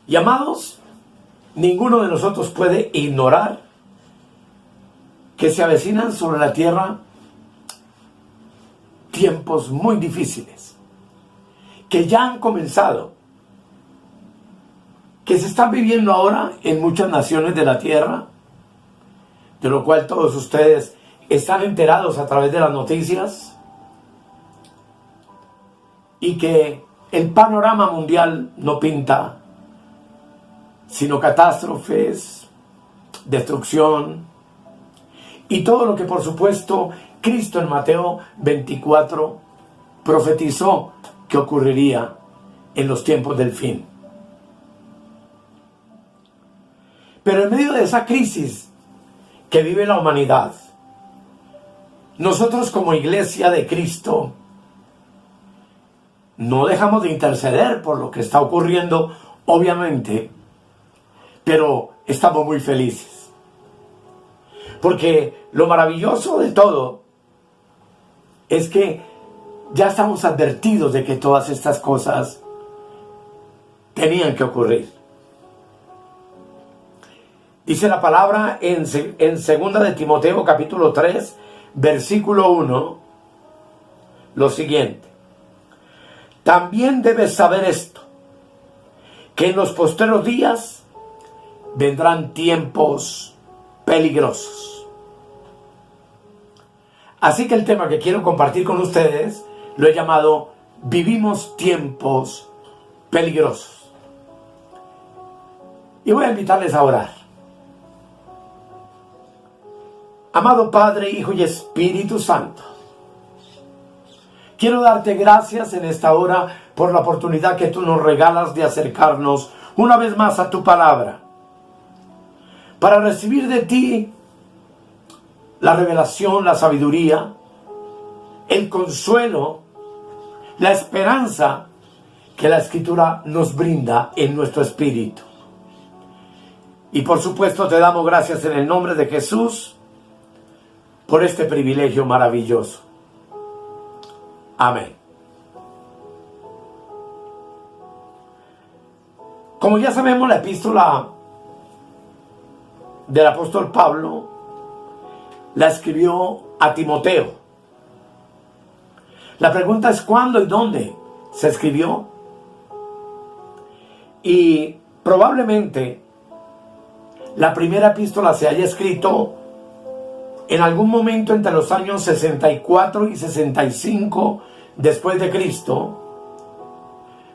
Y amados, ninguno de nosotros puede ignorar que se avecinan sobre la tierra tiempos muy difíciles, que ya han comenzado, que se están viviendo ahora en muchas naciones de la tierra, de lo cual todos ustedes están enterados a través de las noticias, y que el panorama mundial no pinta sino catástrofes, destrucción, y todo lo que por supuesto Cristo en Mateo 24 profetizó que ocurriría en los tiempos del fin. Pero en medio de esa crisis que vive la humanidad, nosotros como Iglesia de Cristo no dejamos de interceder por lo que está ocurriendo, obviamente, pero estamos muy felices. Porque lo maravilloso de todo es que ya estamos advertidos de que todas estas cosas tenían que ocurrir. Dice la palabra en 2 de Timoteo capítulo 3, versículo 1, lo siguiente. También debes saber esto, que en los postreros días vendrán tiempos peligrosos. Así que el tema que quiero compartir con ustedes lo he llamado Vivimos tiempos peligrosos. Y voy a invitarles a orar. Amado Padre, Hijo y Espíritu Santo, quiero darte gracias en esta hora por la oportunidad que tú nos regalas de acercarnos una vez más a tu palabra, para recibir de ti la revelación, la sabiduría, el consuelo, la esperanza que la Escritura nos brinda en nuestro espíritu. Y por supuesto te damos gracias en el nombre de Jesús por este privilegio maravilloso. Amén. Como ya sabemos, la epístola del apóstol Pablo la escribió a Timoteo. La pregunta es cuándo y dónde se escribió. Y probablemente la primera epístola se haya escrito en algún momento entre los años 64 y 65 después de Cristo,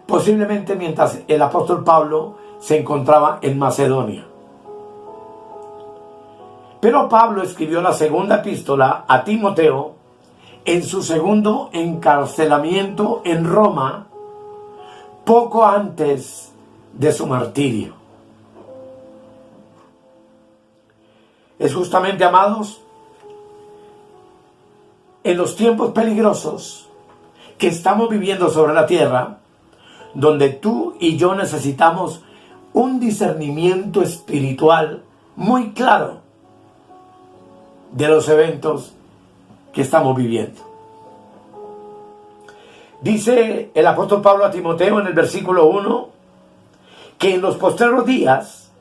posiblemente mientras el apóstol Pablo se encontraba en Macedonia. Pero Pablo escribió la segunda epístola a Timoteo en su segundo encarcelamiento en Roma, poco antes de su martirio. Es justamente, amados, en los tiempos peligrosos que estamos viviendo sobre la tierra, donde tú y yo necesitamos un discernimiento espiritual muy claro de los eventos que estamos viviendo. Dice el apóstol Pablo a Timoteo en el versículo 1 que en los postreros días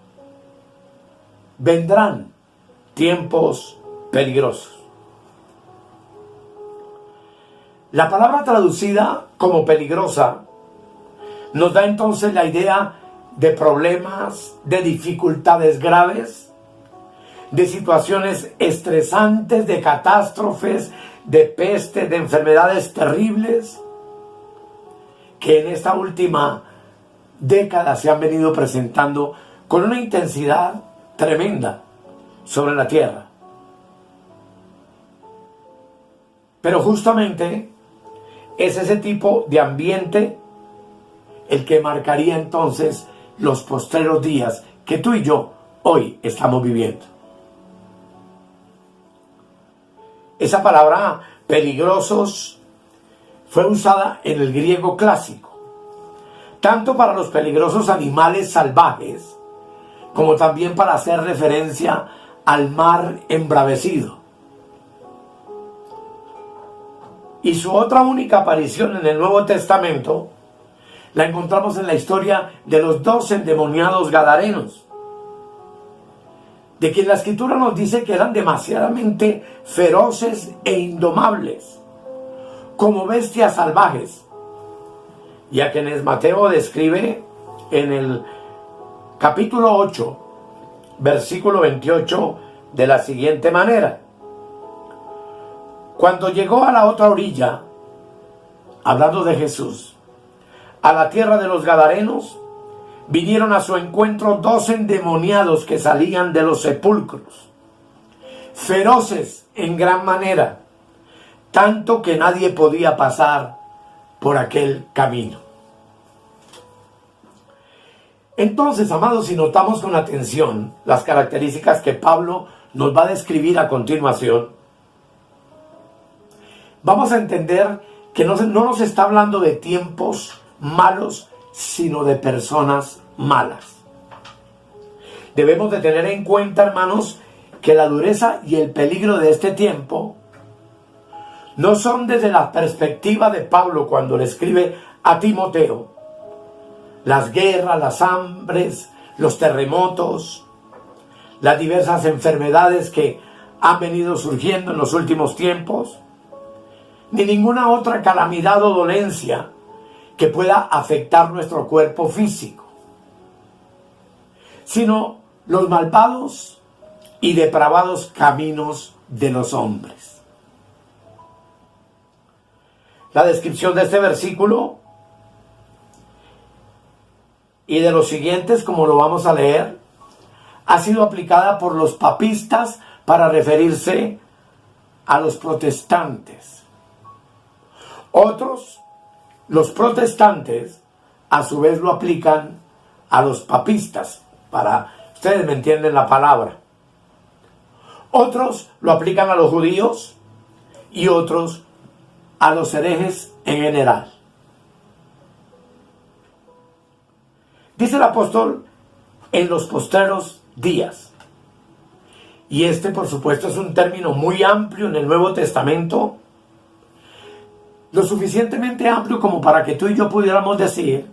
vendrán tiempos peligrosos. La palabra traducida como peligrosa nos da entonces la idea de problemas, de dificultades graves, de situaciones estresantes, de catástrofes, de peste, de enfermedades terribles, que en esta última década se han venido presentando con una intensidad tremenda sobre la tierra. Pero justamente es ese tipo de ambiente el que marcaría entonces los postreros días que tú y yo hoy estamos viviendo. Esa palabra peligrosos fue usada en el griego clásico, tanto para los peligrosos animales salvajes, como también para hacer referencia al mar embravecido. Y su otra única aparición en el Nuevo Testamento la encontramos en la historia de los 2 endemoniados gadarenos, de quien la Escritura nos dice que eran demasiadamente feroces e indomables, como bestias salvajes, y a quienes Mateo describe en el capítulo 8, versículo 28, de la siguiente manera: cuando llegó a la otra orilla, hablando de Jesús, a la tierra de los Gadarenos, vinieron a su encuentro 2 endemoniados que salían de los sepulcros, feroces en gran manera, tanto que nadie podía pasar por aquel camino. Entonces, amados, si notamos con atención las características que Pablo nos va a describir a continuación, vamos a entender que no nos está hablando de tiempos malos, sino de personas malas. Debemos de tener en cuenta, hermanos, que la dureza y el peligro de este tiempo no son desde la perspectiva de Pablo cuando le escribe a Timoteo. Las guerras, las hambres, los terremotos, las diversas enfermedades que han venido surgiendo en los últimos tiempos, ni ninguna otra calamidad o dolencia que pueda afectar nuestro cuerpo físico, sino los malvados y depravados caminos de los hombres. La descripción de este versículo y de los siguientes, como lo vamos a leer, ha sido aplicada por los papistas para referirse a los protestantes. Otros, los protestantes, a su vez lo aplican a los papistas, ustedes me entienden la palabra. Otros lo aplican a los judíos y otros a los herejes en general. Dice el apóstol, en los postreros días. Y este, por supuesto, es un término muy amplio en el Nuevo Testamento, lo suficientemente amplio como para que tú y yo pudiéramos decir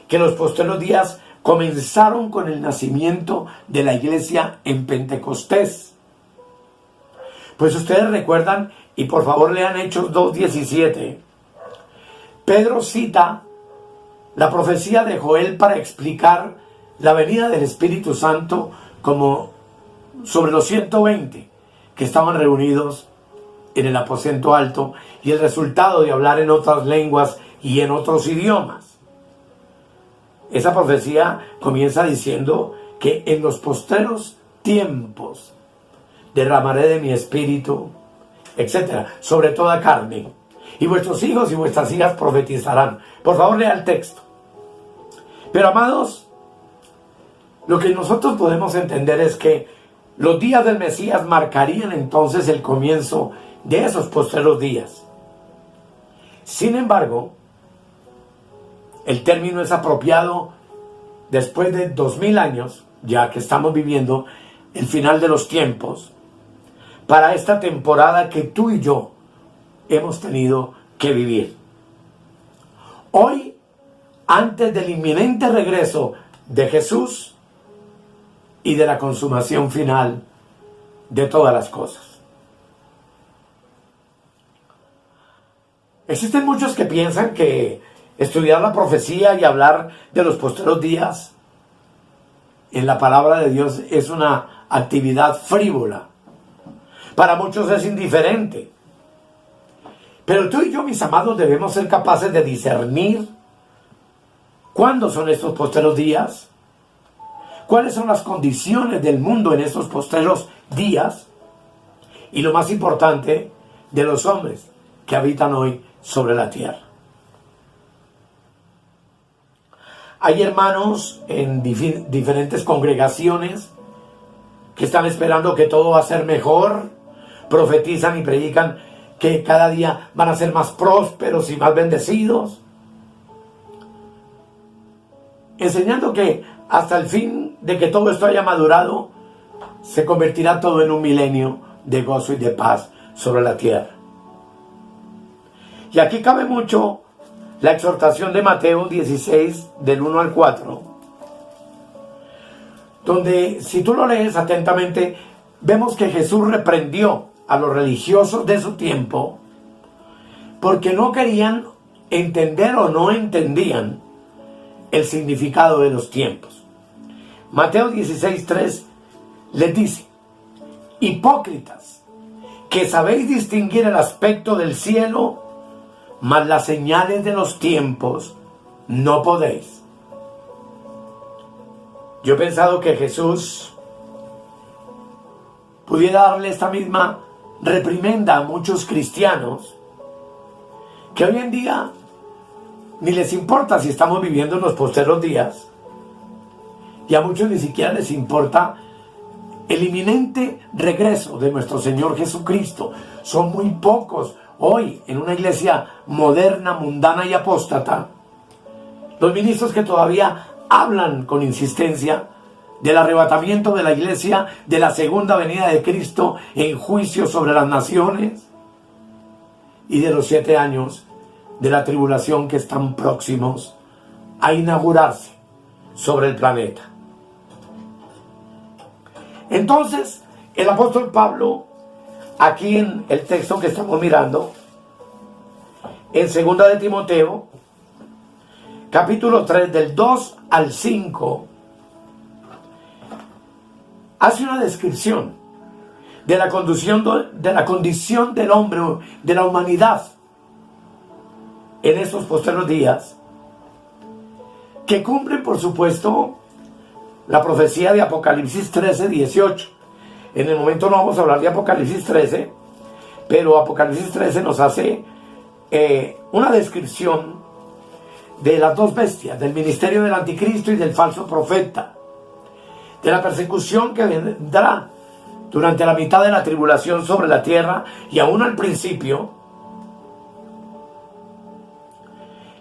que los postreros días comenzaron con el nacimiento de la iglesia en Pentecostés. Pues ustedes recuerdan, y por favor lean Hechos 2:17, Pedro cita la profecía de Joel para explicar la venida del Espíritu Santo como sobre los 120 que estaban reunidos en el aposento alto y el resultado de hablar en otras lenguas y en otros idiomas. Esa profecía comienza diciendo que en los postreros tiempos derramaré de mi espíritu, etcétera, sobre toda carne, y vuestros hijos y vuestras hijas profetizarán. Por favor, lea el texto. Pero, amados, lo que nosotros podemos entender es que los días del Mesías marcarían entonces el comienzo de esos postreros días. Sin embargo, el término es apropiado después de 2000 años, ya que estamos viviendo el final de los tiempos, para esta temporada que tú y yo hemos tenido que vivir. Hoy, antes del inminente regreso de Jesús y de la consumación final de todas las cosas. Existen muchos que piensan que estudiar la profecía y hablar de los postreros días en la palabra de Dios es una actividad frívola. Para muchos es indiferente. Pero tú y yo, mis amados, debemos ser capaces de discernir cuándo son estos postreros días, cuáles son las condiciones del mundo en estos postreros días y, lo más importante, de los hombres que habitan hoy sobre la tierra. Hay hermanos en diferentes congregaciones que están esperando que todo va a ser mejor, profetizan y predican que cada día van a ser más prósperos y más bendecidos, enseñando que hasta el fin de que todo esto haya madurado, se convertirá todo en un milenio de gozo y de paz sobre la tierra. Y aquí cabe mucho la exhortación de Mateo 16, del 1 al 4, donde si tú lo lees atentamente, vemos que Jesús reprendió a los religiosos de su tiempo porque no querían entender o no entendían el significado de los tiempos. Mateo 16, 3 les dice: hipócritas, que sabéis distinguir el aspecto del cielo, mas las señales de los tiempos no podéis. Yo he pensado que Jesús pudiera darle esta misma reprimenda a muchos cristianos que hoy en día ni les importa si estamos viviendo en los postreros días, y a muchos ni siquiera les importa el inminente regreso de nuestro Señor Jesucristo. Son muy pocos hoy en una iglesia moderna, mundana y apóstata los ministros que todavía hablan con insistencia del arrebatamiento de la iglesia, de la segunda venida de Cristo en juicio sobre las naciones y de los 7 años de la tribulación que están próximos a inaugurarse sobre el planeta. Entonces, el apóstol Pablo, aquí en el texto que estamos mirando, en 2 de Timoteo, capítulo 3, del 2 al 5, hace una descripción de la condición del hombre, de la humanidad, en estos postreros días, que cumplen, por supuesto, la profecía de Apocalipsis 13, 18. En el momento no vamos a hablar de Apocalipsis 13, pero Apocalipsis 13 nos hace una descripción de las dos bestias, del ministerio del anticristo y del falso profeta, de la persecución que vendrá durante la mitad de la tribulación sobre la tierra y aún al principio,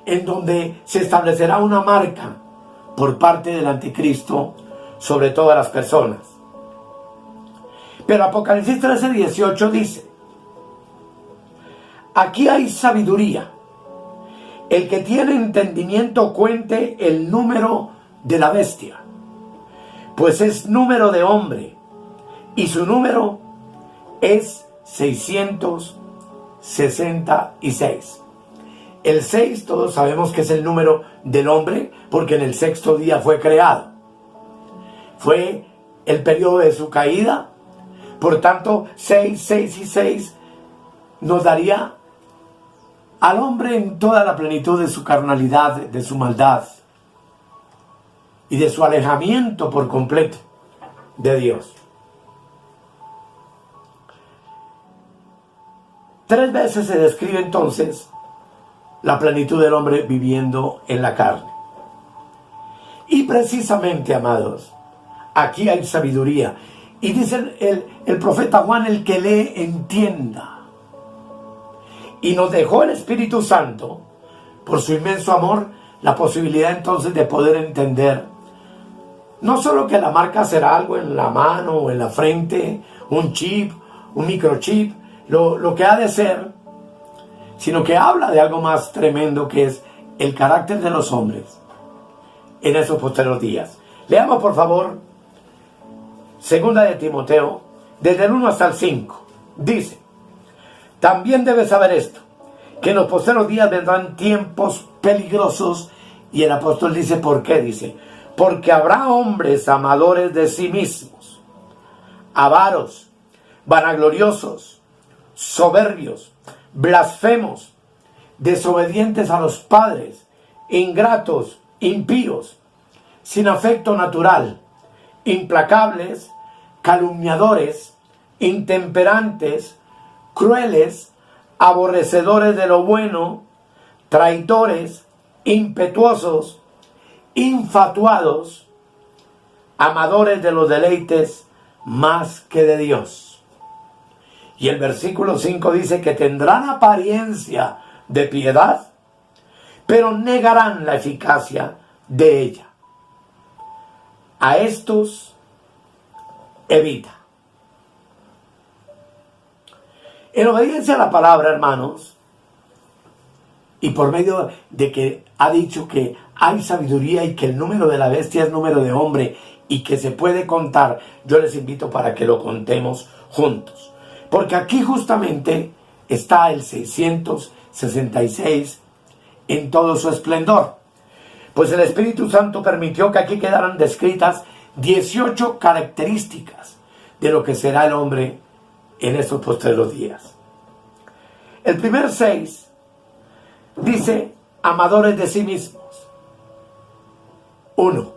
en donde se establecerá una marca por parte del anticristo sobre todas las personas. Pero Apocalipsis 13, 18 dice: aquí hay sabiduría. El que tiene entendimiento cuente el número de la bestia, pues es número de hombre, y su número es 666. El 6 todos sabemos que es el número del hombre, porque en el 6º día fue creado. Fue el periodo de su caída. Por tanto, 6, 6 y 6 nos daría al hombre en toda la plenitud de su carnalidad, de su maldad y de su alejamiento por completo de Dios. 3 veces se describe entonces la plenitud del hombre viviendo en la carne. Y precisamente, amados, aquí hay sabiduría. Y dice el profeta Juan: el que lee entienda. Y nos dejó el Espíritu Santo, por su inmenso amor, la posibilidad entonces de poder entender no solo que la marca será algo en la mano o en la frente, un chip, un microchip, lo que ha de ser, sino que habla de algo más tremendo, que es el carácter de los hombres en esos posteriores días. Leamos, por favor, 2 de Timoteo, desde el 1 hasta el 5. Dice: también debes saber esto, que en los posteriores días vendrán tiempos peligrosos. Y el apóstol dice, ¿por qué? Dice: porque habrá hombres amadores de sí mismos, avaros, vanagloriosos, soberbios, blasfemos, desobedientes a los padres, ingratos, impíos, sin afecto natural, implacables, calumniadores, intemperantes, crueles, aborrecedores de lo bueno, traidores, impetuosos, infatuados, amadores de los deleites más que de Dios. Y el versículo 5 dice que tendrán apariencia de piedad, pero negarán la eficacia de ella. A estos evita. En obediencia a la palabra, hermanos, y por medio de que ha dicho que hay sabiduría y que el número de la bestia es número de hombre y que se puede contar, yo les invito para que lo contemos juntos. Porque aquí justamente está el 666 en todo su esplendor. Pues el Espíritu Santo permitió que aquí quedaran descritas 18 características de lo que será el hombre en estos postreros días. El primer 6 dice, amadores de sí mismos. 1.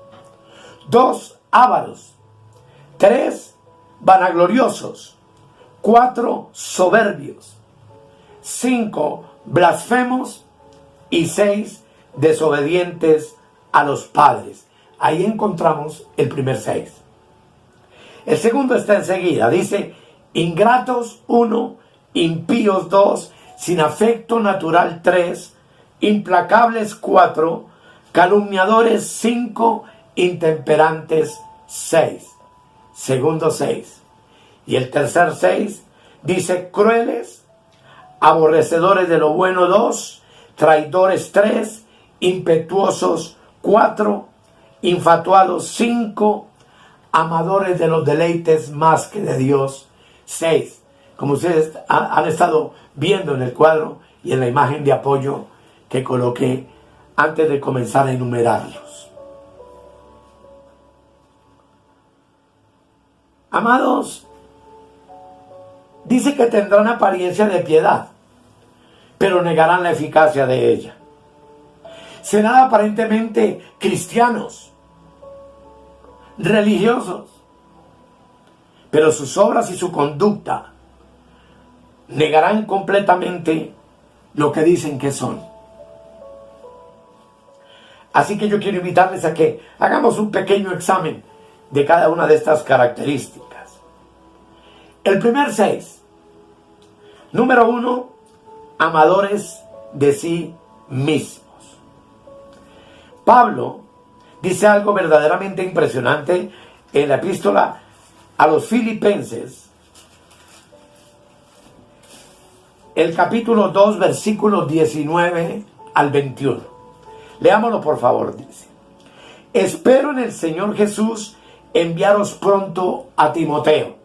2, ávaros. 3, vanagloriosos. 4, soberbios. 5, blasfemos. Y 6, desobedientes a los padres. Ahí encontramos el primer 6. El segundo está enseguida. Dice, ingratos 1, impíos 2, sin afecto natural 3, implacables 4, calumniadores 5, intemperantes 6. Segundo 6. Y el tercer 6 dice, crueles, aborrecedores de lo bueno 2, traidores 3, impetuosos 4, infatuados 5, amadores de los deleites más que de Dios 6. Como ustedes han estado viendo en el cuadro y en la imagen de apoyo que coloqué antes de comenzar a enumerarlos. Amados, dice que tendrán apariencia de piedad, pero negarán la eficacia de ella. Serán aparentemente cristianos, religiosos, pero sus obras y su conducta negarán completamente lo que dicen que son. Así que yo quiero invitarles a que hagamos un pequeño examen de cada una de estas características. El primer 6. Número 1, amadores de sí mismos. Pablo dice algo verdaderamente impresionante en la epístola a los Filipenses, el capítulo 2, versículos 19 al 21. Leámoslo por favor, dice. Espero en el Señor Jesús enviaros pronto a Timoteo,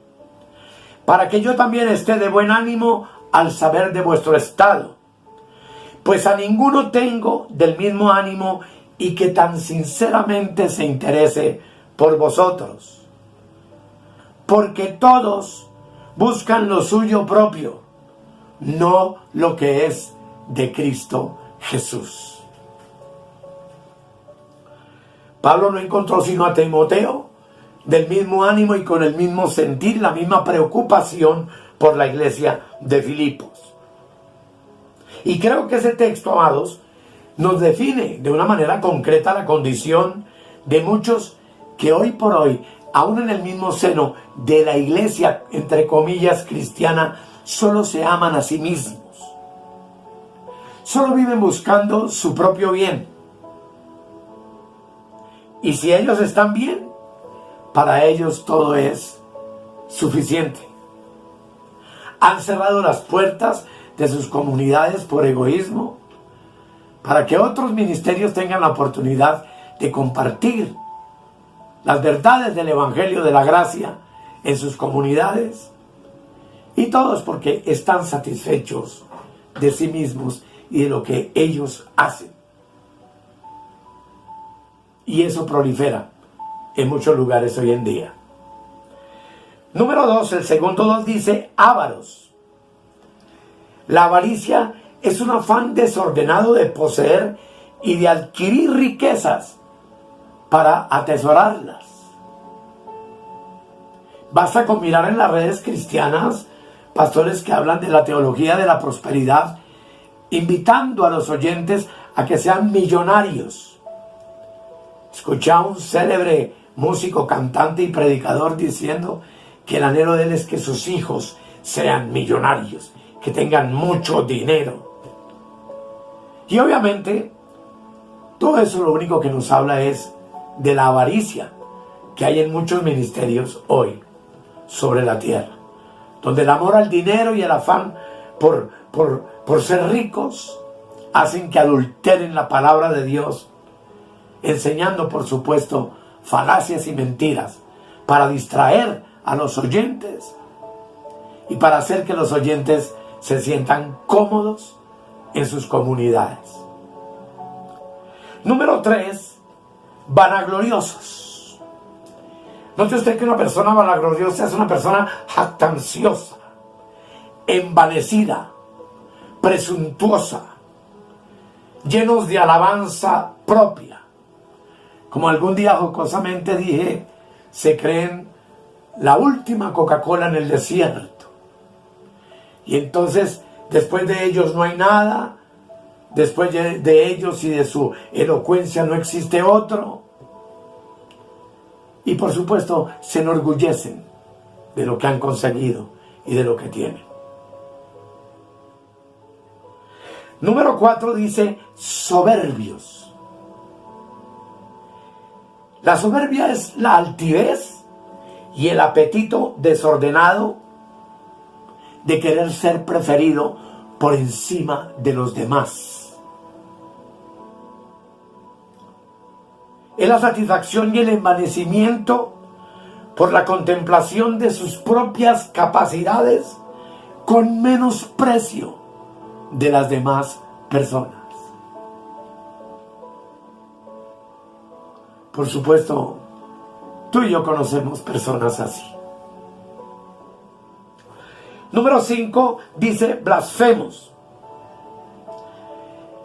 para que yo también esté de buen ánimo al saber de vuestro estado, pues a ninguno tengo del mismo ánimo y que tan sinceramente se interese por vosotros, porque todos buscan lo suyo propio, no lo que es de Cristo Jesús. Pablo no encontró sino a Timoteo del mismo ánimo y con el mismo sentir, la misma preocupación por la iglesia de Filipos. Y creo que ese texto, amados, nos define de una manera concreta la condición de muchos que hoy por hoy, aún en el mismo seno de la iglesia, entre comillas, cristiana, solo se aman a sí mismos. Solo viven buscando su propio bien. Y si ellos están bien, para ellos todo es suficiente. Han cerrado las puertas de sus comunidades por egoísmo, para que otros ministerios tengan la oportunidad de compartir las verdades del Evangelio de la Gracia en sus comunidades. Y todos porque están satisfechos de sí mismos y de lo que ellos hacen. Y eso prolifera en muchos lugares hoy en día. Número 2, el segundo 2 dice ávaros. La avaricia es un afán desordenado de poseer y de adquirir riquezas para atesorarlas. Basta con mirar en las redes cristianas pastores que hablan de la teología de la prosperidad, invitando a los oyentes a que sean millonarios. Escuché a un célebre músico, cantante y predicador diciendo que el anhelo de él es que sus hijos sean millonarios, que tengan mucho dinero. Y obviamente todo eso lo único que nos habla es de la avaricia que hay en muchos ministerios hoy sobre la tierra, donde el amor al dinero y el afán por ser ricos hacen que adulteren la palabra de Dios, enseñando, por supuesto, falacias y mentiras para distraer a los oyentes y para hacer que los oyentes se sientan cómodos en sus comunidades. Número 3, vanagloriosos. Note usted que una persona vanagloriosa es una persona jactanciosa, envanecida, presuntuosa, llenos de alabanza propia. Como algún día jocosamente dije, se creen la última Coca-Cola en el desierto. Y entonces, después de ellos no hay nada, después de ellos y de su elocuencia no existe otro. Y por supuesto, se enorgullecen de lo que han conseguido y de lo que tienen. Número 4 dice, soberbios. La soberbia es la altivez y el apetito desordenado de querer ser preferido por encima de los demás. Es la satisfacción y el envanecimiento por la contemplación de sus propias capacidades con menosprecio de las demás personas. Por supuesto, tú y yo conocemos personas así. Número 5 dice blasfemos.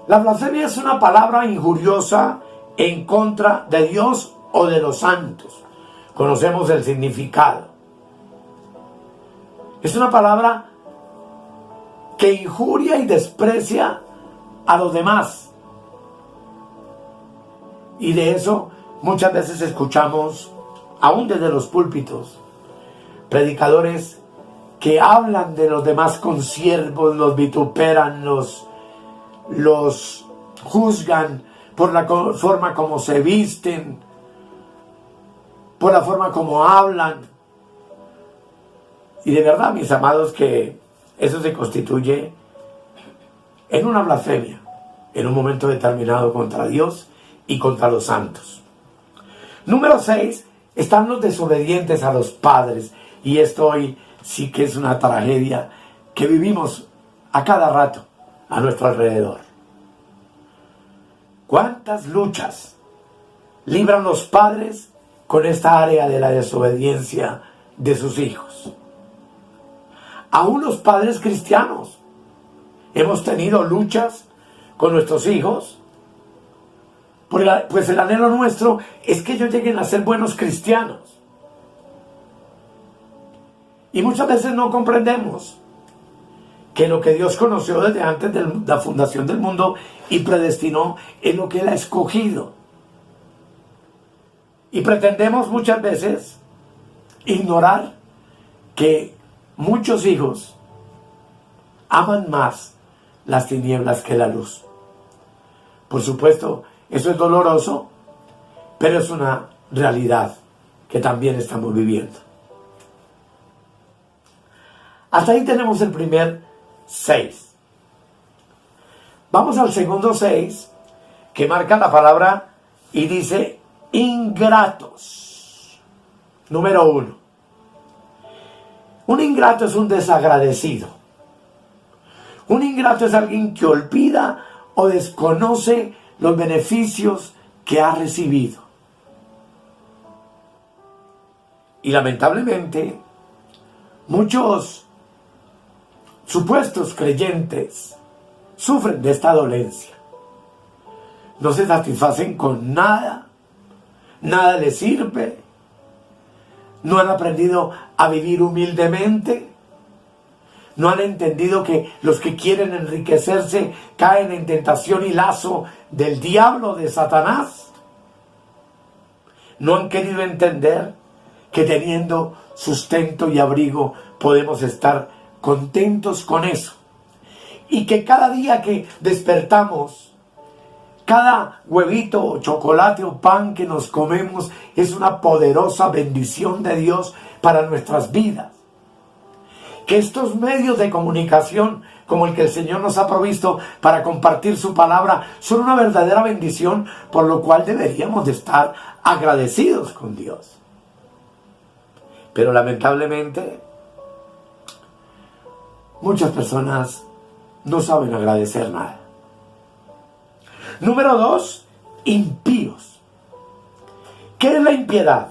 La blasfemia es una palabra injuriosa en contra de Dios o de los santos. Conocemos el significado. Es una palabra que injuria y desprecia a los demás. Y de eso muchas veces escuchamos, aún desde los púlpitos, predicadores que hablan de los demás con siervos, los vituperan, los juzgan por la forma como se visten, por la forma como hablan. Y de verdad, mis amados, que eso se constituye en una blasfemia, en un momento determinado contra Dios y contra los santos. Número 6, están los desobedientes a los padres. Y esto hoy sí que es una tragedia que vivimos a cada rato a nuestro alrededor. ¿Cuántas luchas libran los padres con esta área de la desobediencia de sus hijos? Aún los padres cristianos hemos tenido luchas con nuestros hijos, pues el anhelo nuestro es que ellos lleguen a ser buenos cristianos. Y muchas veces no comprendemos que lo que Dios conoció desde antes de la fundación del mundo y predestinó es lo que Él ha escogido. Y pretendemos muchas veces ignorar que muchos hijos aman más las tinieblas que la luz. Por supuesto, eso es doloroso, pero es una realidad que también estamos viviendo. Hasta ahí tenemos el primer 6. Vamos al segundo 6, que marca la palabra y dice ingratos. Número 1. Un ingrato es un desagradecido. Un ingrato es alguien que olvida o desconoce los beneficios que ha recibido. Y lamentablemente, muchos supuestos creyentes sufren de esta dolencia. No se satisfacen con nada, nada les sirve, no han aprendido a vivir humildemente, no han entendido que los que quieren enriquecerse caen en tentación y lazo del diablo, de Satanás. No han querido entender que teniendo sustento y abrigo podemos estar contentos con eso. Y que cada día que despertamos, cada huevito o chocolate o pan que nos comemos es una poderosa bendición de Dios para nuestras vidas. que estos medios de comunicación como el que el Señor nos ha provisto para compartir su palabra son una verdadera bendición, por lo cual deberíamos de estar agradecidos con Dios. Pero lamentablemente muchas personas no saben agradecer nada. Número 2, impíos. ¿Qué es la impiedad?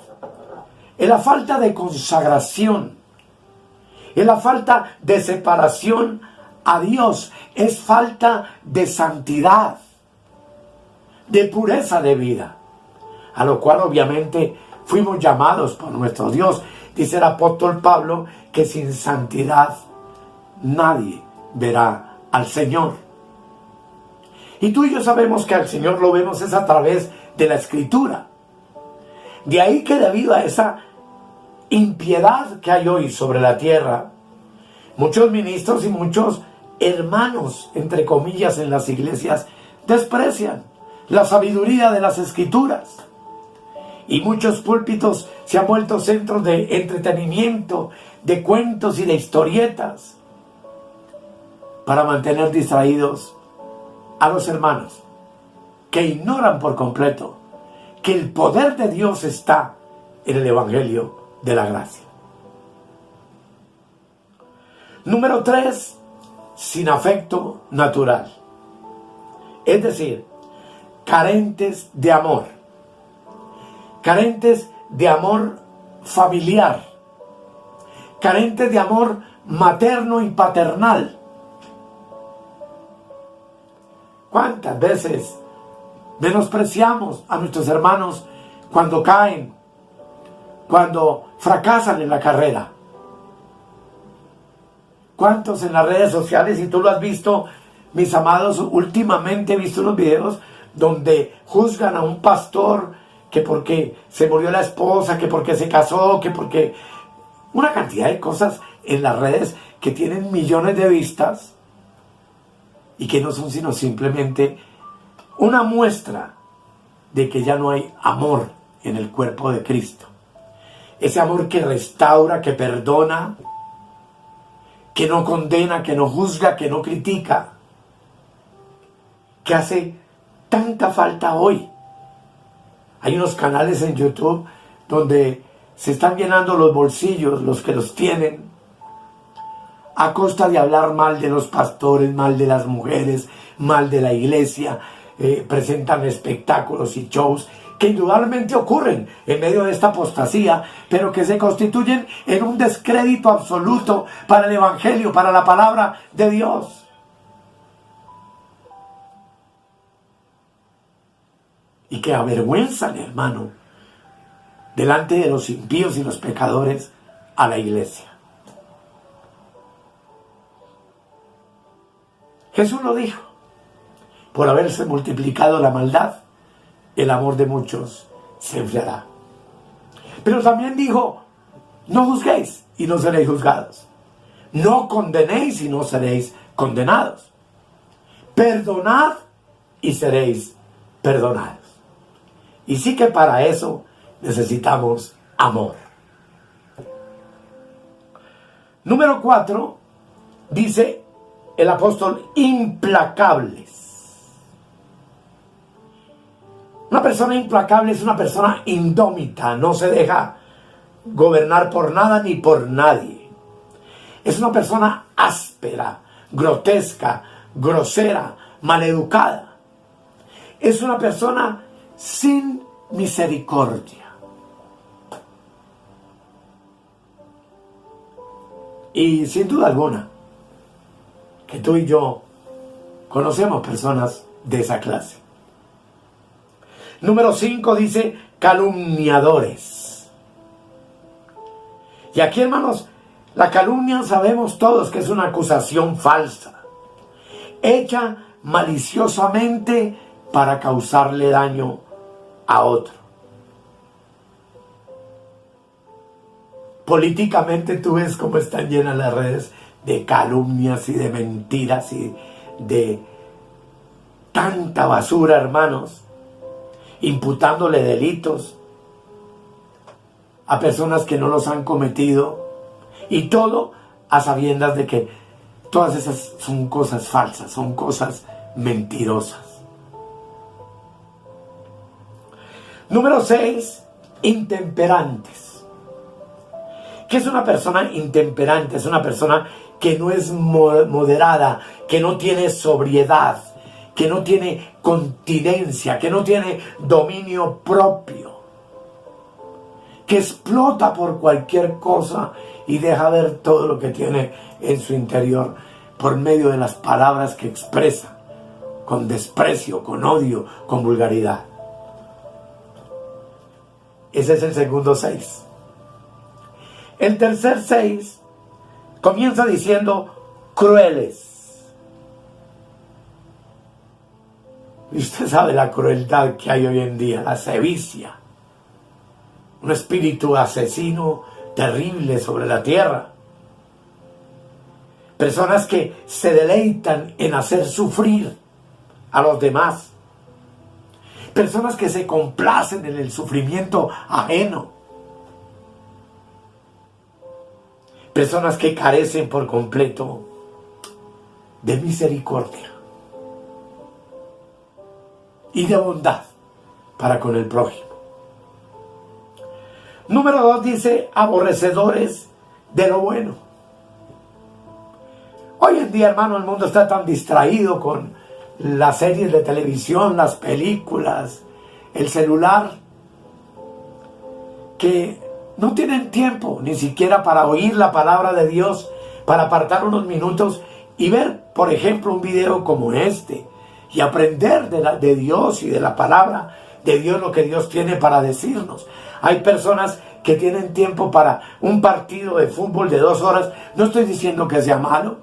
Es la falta de consagración, es la falta de separación a Dios, es falta de santidad, de pureza de vida, a lo cual obviamente fuimos llamados por nuestro Dios. Dice el apóstol Pablo que sin santidad nadie verá al Señor. Y tú y yo sabemos que al Señor lo vemos es a través de la Escritura. De ahí que debido a esa impiedad que hay hoy sobre la tierra, muchos ministros y muchos hermanos, entre comillas, en las iglesias, desprecian la sabiduría de las Escrituras. Y muchos púlpitos se han vuelto centros de entretenimiento, de cuentos y de historietas, para mantener distraídos a los hermanos, que ignoran por completo que el poder de Dios está en el Evangelio de la gracia. Número 3, sin afecto natural. Es decir, carentes de amor. Carentes de amor familiar. Carentes de amor materno y paternal. ¿Cuántas veces menospreciamos a nuestros hermanos cuando caen, cuando fracasan en la carrera? ¿Cuántos en las redes sociales, y tú lo has visto, mis amados, últimamente he visto unos videos donde juzgan a un pastor que porque se murió la esposa, que porque se casó, que porque... Una cantidad de cosas en las redes que tienen millones de vistas y que no son sino simplemente una muestra de que ya no hay amor en el cuerpo de Cristo. Ese amor que restaura, que perdona, que no condena, que no juzga, que no critica, que hace tanta falta hoy. Hay unos canales en YouTube donde se están llenando los bolsillos, los que los tienen, a costa de hablar mal de los pastores, mal de las mujeres, mal de la iglesia. Presentan espectáculos y shows que indudablemente ocurren en medio de esta apostasía, pero que se constituyen en un descrédito absoluto para el Evangelio, para la palabra de Dios. Y que avergüenzan, hermano, delante de los impíos y los pecadores, a la iglesia. Jesús lo dijo: por haberse multiplicado la maldad, el amor de muchos se enfriará. Pero también dijo: no juzguéis y no seréis juzgados. No condenéis y no seréis condenados. Perdonad y seréis perdonados. Y sí que para eso necesitamos amor. Número 4, dice el apóstol: implacables. Una persona implacable es una persona indómita, no se deja gobernar por nada ni por nadie. Es una persona áspera, grotesca, grosera, maleducada. Es una persona sin misericordia. Y sin duda alguna, que tú y yo conocemos personas de esa clase. Número 5 dice: calumniadores. Y aquí, hermanos, la calumnia sabemos todos que es una acusación falsa, hecha maliciosamente para causarle daño a otro. Políticamente tú ves cómo están llenas las redes de calumnias y de mentiras y de tanta basura, hermanos, imputándole delitos a personas que no los han cometido, y todo a sabiendas de que todas esas son cosas falsas, son cosas mentirosas. Número 6, intemperantes. ¿Qué es una persona intemperante? Es una persona que no es moderada, que no tiene sobriedad, que no tiene continencia, que no tiene dominio propio, que explota por cualquier cosa y deja ver todo lo que tiene en su interior por medio de las palabras que expresa, con desprecio, con odio, con vulgaridad. Ese es el segundo 6. El tercer 6 comienza diciendo crueles. Y usted sabe la crueldad que hay hoy en día, la sevicia. Un espíritu asesino terrible sobre la tierra. Personas que se deleitan en hacer sufrir a los demás. Personas que se complacen en el sufrimiento ajeno. Personas que carecen por completo de misericordia y de bondad para con el prójimo. Número 2 dice, aborrecedores de lo bueno. Hoy en día, hermano, el mundo está tan distraído con las series de televisión, las películas, el celular, que no tienen tiempo ni siquiera para oír la palabra de Dios, para apartar unos minutos y ver, por ejemplo, un video como este y aprender de Dios y de la palabra de Dios lo que Dios tiene para decirnos. Hay personas que tienen tiempo para un partido de fútbol de 2 horas. No estoy diciendo que sea malo,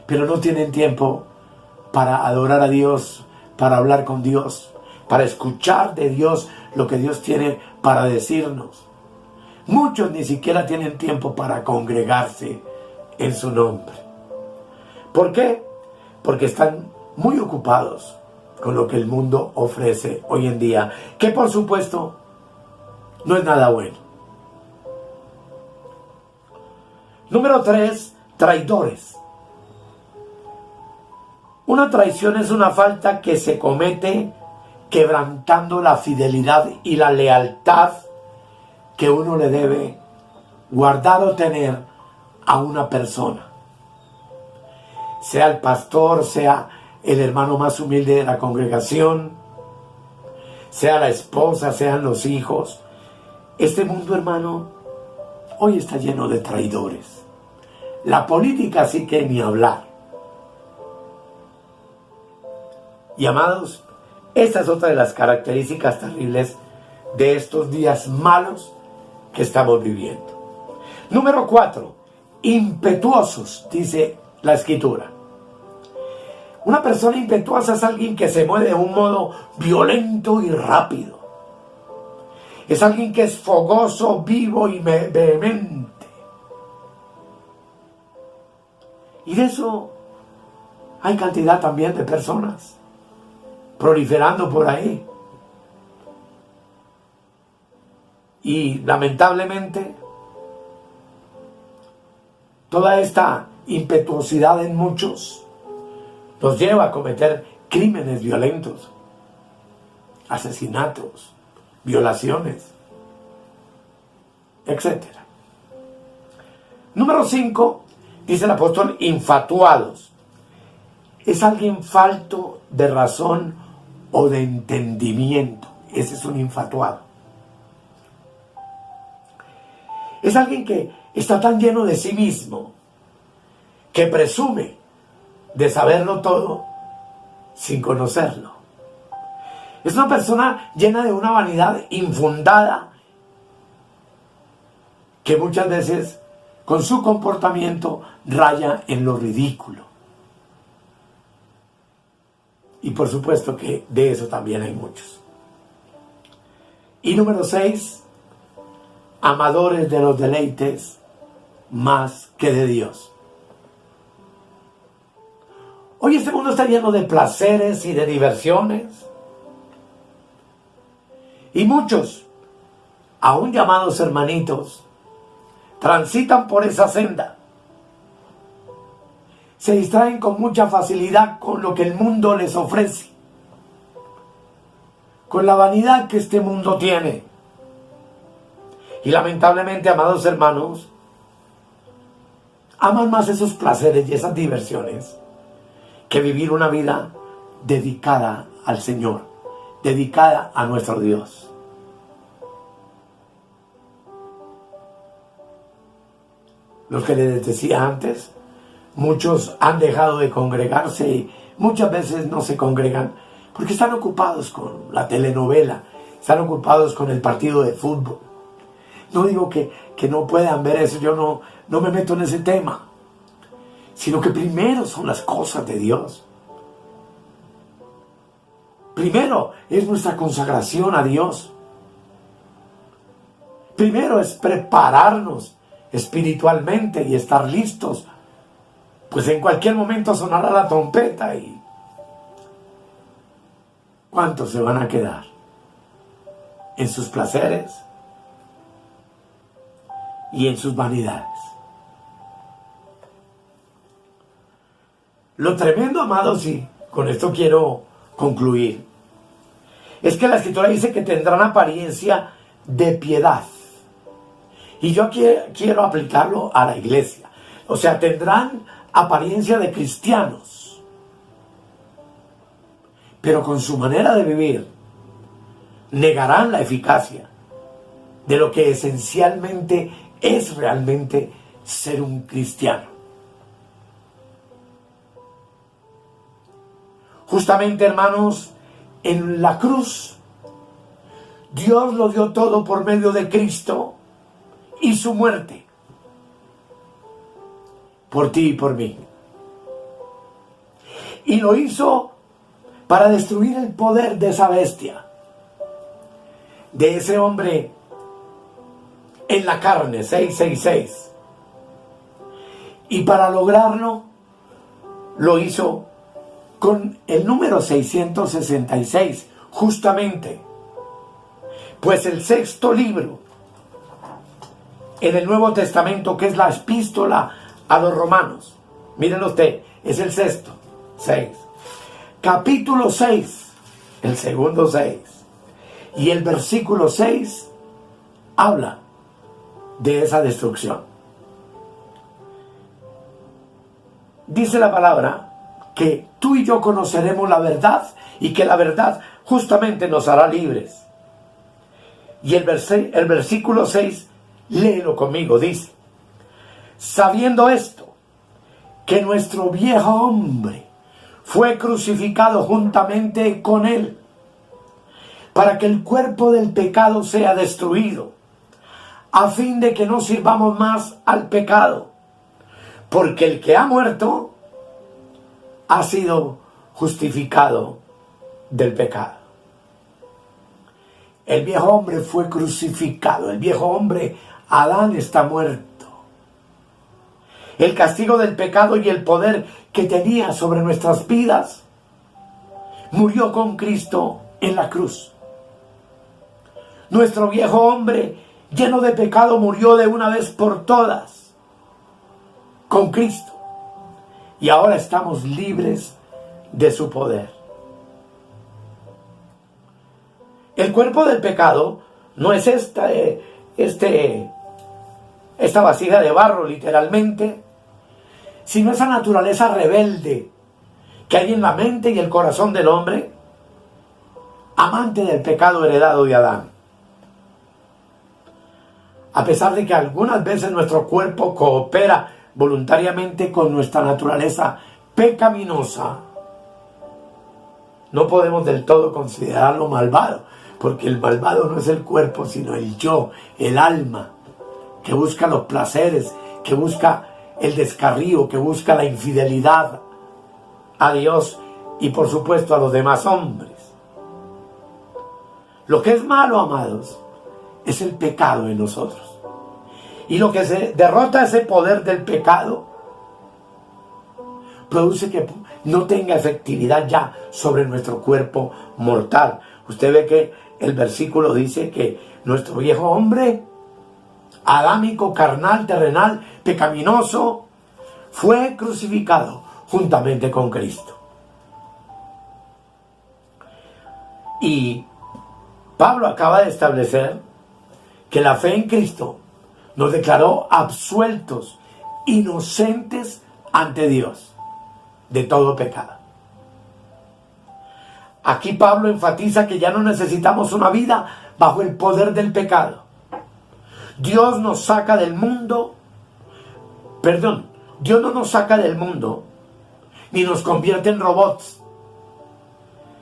pero no tienen tiempo para adorar a Dios, para hablar con Dios, para escuchar de Dios lo que Dios tiene para decirnos. Muchos ni siquiera tienen tiempo para congregarse en su nombre. ¿Por qué? Porque están muy ocupados con lo que el mundo ofrece hoy en día, que por supuesto no es nada bueno. Número 3, traidores. Una traición es una falta que se comete quebrantando la fidelidad y la lealtad que uno le debe guardar o tener a una persona. Sea el pastor, sea el hermano más humilde de la congregación, sea la esposa, sean los hijos. Este mundo, hermano, hoy está lleno de traidores. La política sí que ni hablar. Y amados, esta es otra de las características terribles de estos días malos que estamos viviendo. Número 4, impetuosos, dice la Escritura. Una persona impetuosa es alguien que se mueve de un modo violento y rápido. Es alguien que es fogoso, vivo y vehemente. Y de eso hay cantidad también de personas proliferando por ahí. Y lamentablemente, toda esta impetuosidad en muchos nos lleva a cometer crímenes violentos, asesinatos, violaciones, etc. Número 5, dice el apóstol, infatuados. Es alguien falto de razón o de entendimiento. Ese es un infatuado. Es alguien que está tan lleno de sí mismo que presume de saberlo todo sin conocerlo. Es una persona llena de una vanidad infundada que muchas veces con su comportamiento raya en lo ridículo. Y por supuesto que de eso también hay muchos. Y número 6, amadores de los deleites más que de Dios. Hoy este mundo está lleno de placeres y de diversiones. Y muchos, aún llamados hermanitos, transitan por esa senda. Se distraen con mucha facilidad con lo que el mundo les ofrece, con la vanidad que este mundo tiene. Y lamentablemente, amados hermanos, aman más esos placeres y esas diversiones que vivir una vida dedicada al Señor, dedicada a nuestro Dios. Lo que les decía antes, muchos han dejado de congregarse y muchas veces no se congregan porque están ocupados con la telenovela, están ocupados con el partido de fútbol. No digo que no puedan ver eso, yo no me meto en ese tema, sino que primero son las cosas de Dios. Primero es nuestra consagración a Dios. Primero es prepararnos espiritualmente y estar listos, pues en cualquier momento sonará la trompeta y ¿cuántos se van a quedar en sus placeres y en sus vanidades? Lo tremendo, amados, y con esto quiero concluir, es que la Escritura dice que tendrán apariencia de piedad. Y yo quiero aplicarlo a la iglesia. O sea, tendrán apariencia de cristianos, pero con su manera de vivir negarán la eficacia de lo que esencialmente es realmente ser un cristiano. Justamente, hermanos, en la cruz, Dios lo dio todo por medio de Cristo y su muerte, por ti y por mí. Y lo hizo para destruir el poder de esa bestia, de ese hombre en la carne, 666. Y para lograrlo, lo hizo con el número 666, justamente, pues el sexto libro en el Nuevo Testamento, que es la epístola a los romanos, mírenlo usted, es el sexto, 6, capítulo 6, el segundo 6, y el versículo 6 habla de esa destrucción. Dice la palabra que tú y yo conoceremos la verdad y que la verdad justamente nos hará libres. Y el versículo 6, léelo conmigo, dice: sabiendo esto, que nuestro viejo hombre fue crucificado juntamente con él, para que el cuerpo del pecado sea destruido, a fin de que no sirvamos más al pecado, porque el que ha muerto ha sido justificado del pecado. El viejo hombre fue crucificado, el viejo hombre Adán está muerto. El castigo del pecado y el poder que tenía sobre nuestras vidas murió con Cristo en la cruz. Nuestro viejo hombre lleno de pecado murió de una vez por todas con Cristo. Y ahora estamos libres de su poder. El cuerpo del pecado no es esta vasija de barro, literalmente, sino esa naturaleza rebelde que hay en la mente y el corazón del hombre, amante del pecado heredado de Adán. A pesar de que algunas veces nuestro cuerpo coopera voluntariamente con nuestra naturaleza pecaminosa, no podemos del todo considerarlo malvado, porque el malvado no es el cuerpo, sino el yo, el alma, que busca los placeres, que busca el descarrío, que busca la infidelidad a Dios y por supuesto a los demás hombres. Lo que es malo, amados, es el pecado en nosotros. Y lo que se derrota ese poder del pecado produce que no tenga efectividad ya sobre nuestro cuerpo mortal. Usted ve que el versículo dice que nuestro viejo hombre adámico, carnal, terrenal, pecaminoso, fue crucificado juntamente con Cristo. Y Pablo acaba de establecer que la fe en Cristo nos declaró absueltos, inocentes ante Dios de todo pecado. Aquí Pablo enfatiza que ya no necesitamos una vida bajo el poder del pecado. Dios nos saca del mundo, Dios no nos saca del mundo, ni nos convierte en robots,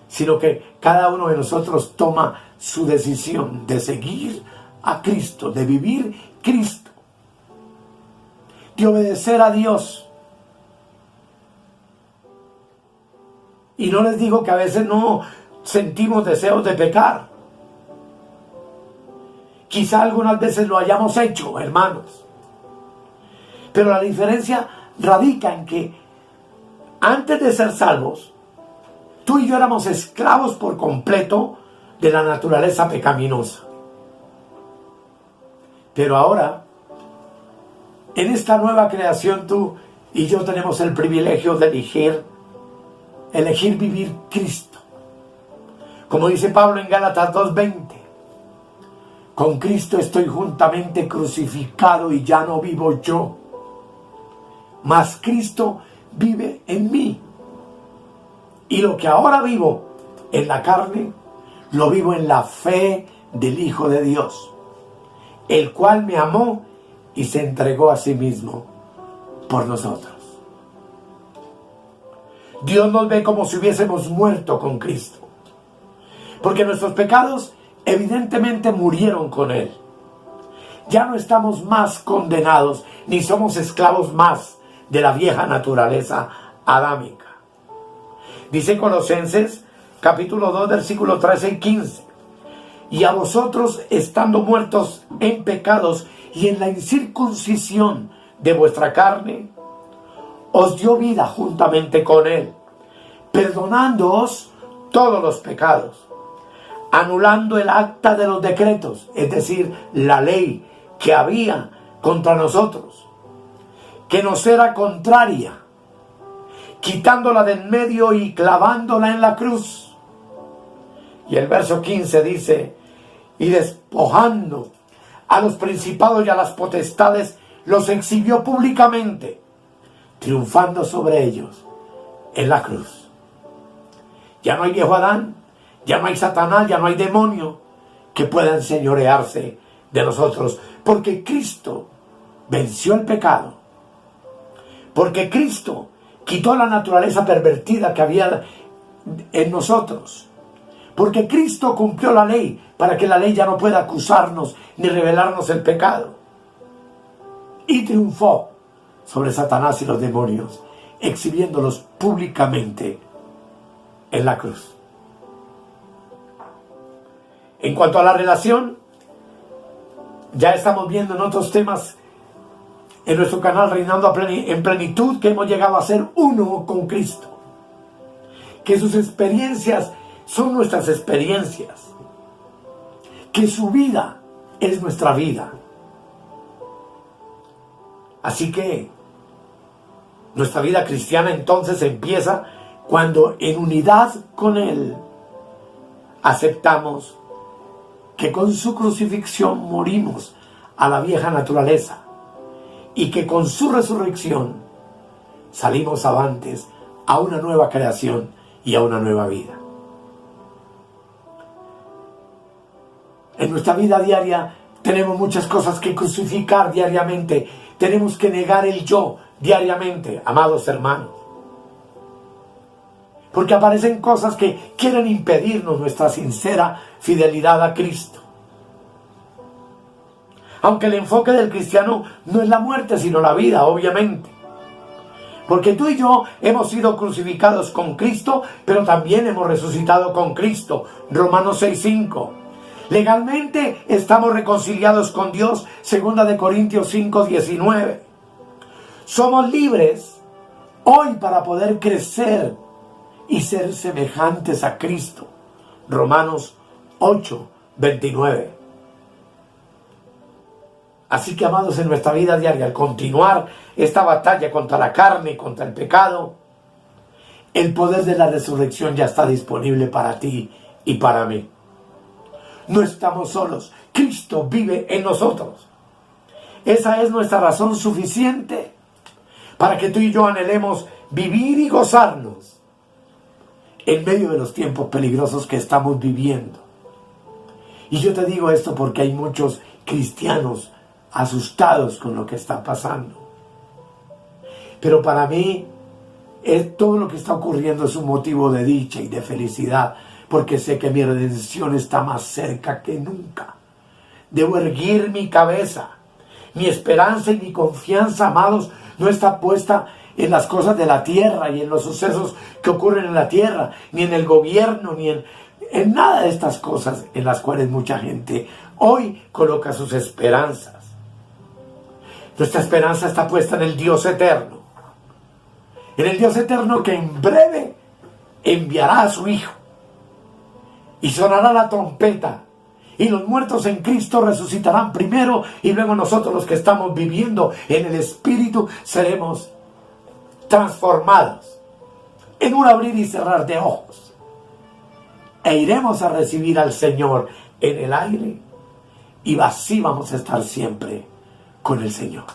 sino que cada uno de nosotros toma su decisión de seguir a Cristo, de vivir Cristo, de obedecer a Dios. Y no les digo que a veces no sentimos deseos de pecar. Quizá algunas veces lo hayamos hecho, hermanos. Pero la diferencia radica en que antes de ser salvos, tú y yo éramos esclavos por completo de la naturaleza pecaminosa. Pero ahora, en esta nueva creación, tú y yo tenemos el privilegio de elegir vivir Cristo. Como dice Pablo en Gálatas 2:20, con Cristo estoy juntamente crucificado y ya no vivo yo, mas Cristo vive en mí. Y lo que ahora vivo en la carne, lo vivo en la fe del Hijo de Dios, el cual me amó y se entregó a sí mismo por nosotros. Dios nos ve como si hubiésemos muerto con Cristo, porque nuestros pecados evidentemente murieron con Él. Ya no estamos más condenados, ni somos esclavos más de la vieja naturaleza adámica. Dice Colosenses capítulo 2 versículos 13 y 15. Y a vosotros, estando muertos en pecados y en la incircuncisión de vuestra carne, os dio vida juntamente con Él, perdonándoos todos los pecados, anulando el acta de los decretos, es decir, la ley que había contra nosotros, que nos era contraria, quitándola del medio y clavándola en la cruz. Y el verso 15 dice, y despojando a los principados y a las potestades, los exhibió públicamente, triunfando sobre ellos en la cruz. Ya no hay viejo Adán, ya no hay Satanás, ya no hay demonio que pueda enseñorearse de nosotros, porque Cristo venció el pecado, porque Cristo quitó la naturaleza pervertida que había en nosotros, porque Cristo cumplió la ley para que la ley ya no pueda acusarnos ni revelarnos el pecado, y triunfó sobre Satanás y los demonios, exhibiéndolos públicamente en la cruz. En cuanto a la relación, ya estamos viendo en otros temas en nuestro canal Reinando en Plenitud que hemos llegado a ser uno con Cristo, que sus experiencias son nuestras experiencias, que su vida es nuestra vida. Así que nuestra vida cristiana entonces empieza cuando en unidad con Él aceptamos que con su crucifixión morimos a la vieja naturaleza y que con su resurrección salimos avantes a una nueva creación y a una nueva vida. En nuestra vida diaria tenemos muchas cosas que crucificar diariamente. Tenemos que negar el yo diariamente, amados hermanos. Porque aparecen cosas que quieren impedirnos nuestra sincera fidelidad a Cristo. Aunque el enfoque del cristiano no es la muerte, sino la vida, obviamente. Porque tú y yo hemos sido crucificados con Cristo, pero también hemos resucitado con Cristo. Romanos 6:5. Legalmente estamos reconciliados con Dios, 2 de Corintios 5:19. Somos libres hoy para poder crecer y ser semejantes a Cristo. Romanos 8:29. Así que, amados, en nuestra vida diaria, al continuar esta batalla contra la carne, contra el pecado, el poder de la resurrección ya está disponible para ti y para mí. No estamos solos. Cristo vive en nosotros. Esa es nuestra razón suficiente para que tú y yo anhelemos vivir y gozarnos en medio de los tiempos peligrosos que estamos viviendo. Y yo te digo esto porque hay muchos cristianos asustados con lo que está pasando. Pero para mí, todo lo que está ocurriendo es un motivo de dicha y de felicidad, porque sé que mi redención está más cerca que nunca. Debo erguir mi cabeza. Mi esperanza y mi confianza, amados, no está puesta en las cosas de la tierra y en los sucesos que ocurren en la tierra, ni en el gobierno, ni en nada de estas cosas en las cuales mucha gente hoy coloca sus esperanzas. Nuestra esperanza está puesta en el Dios eterno. En el Dios eterno que en breve enviará a su Hijo. Y sonará la trompeta. Y los muertos en Cristo resucitarán primero. Y luego nosotros, los que estamos viviendo en el Espíritu, seremos transformados en un abrir y cerrar de ojos. E iremos a recibir al Señor en el aire. Y así vamos a estar siempre con el Señor.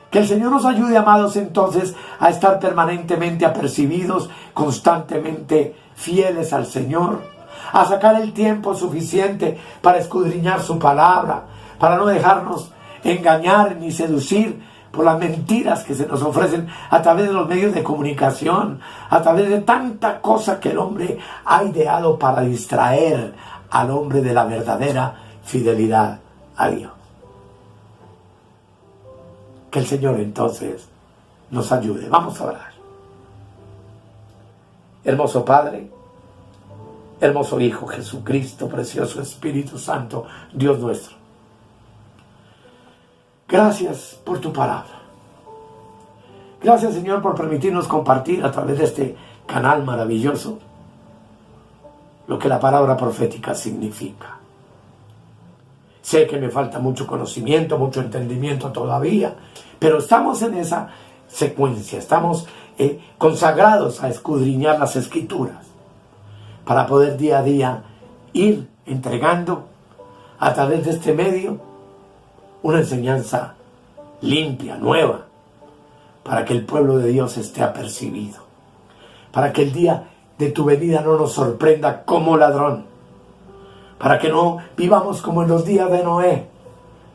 Que el Señor nos ayude, amados, entonces, a estar permanentemente apercibidos, constantemente fieles al Señor, a sacar el tiempo suficiente para escudriñar su palabra, para no dejarnos engañar ni seducir por las mentiras que se nos ofrecen a través de los medios de comunicación, a través de tanta cosa que el hombre ha ideado para distraer al hombre de la verdadera fidelidad a Dios. Que el Señor entonces nos ayude. Vamos a orar. Hermoso Padre, hermoso Hijo Jesucristo, precioso Espíritu Santo, Dios nuestro. Gracias por tu palabra. Gracias, Señor, por permitirnos compartir a través de este canal maravilloso lo que la palabra profética significa. Sé que me falta mucho conocimiento, mucho entendimiento todavía, pero estamos en esa secuencia, estamos consagrados a escudriñar las Escrituras para poder día a día ir entregando a través de este medio una enseñanza limpia, nueva, para que el pueblo de Dios esté apercibido, para que el día de tu venida no nos sorprenda como ladrón, para que no vivamos como en los días de Noé,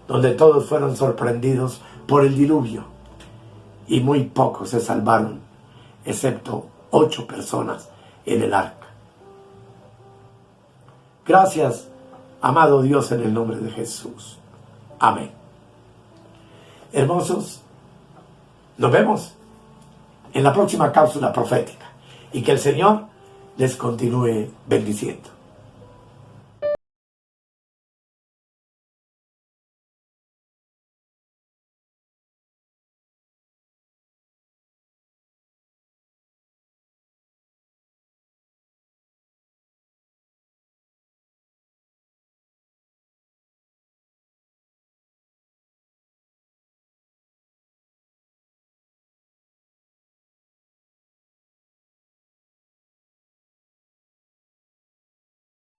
donde todos fueron sorprendidos por el diluvio y muy pocos se salvaron, excepto 8 personas en el arca. Gracias, amado Dios, en el nombre de Jesús. Amén. Hermosos, nos vemos en la próxima cápsula profética y que el Señor les continúe bendiciendo.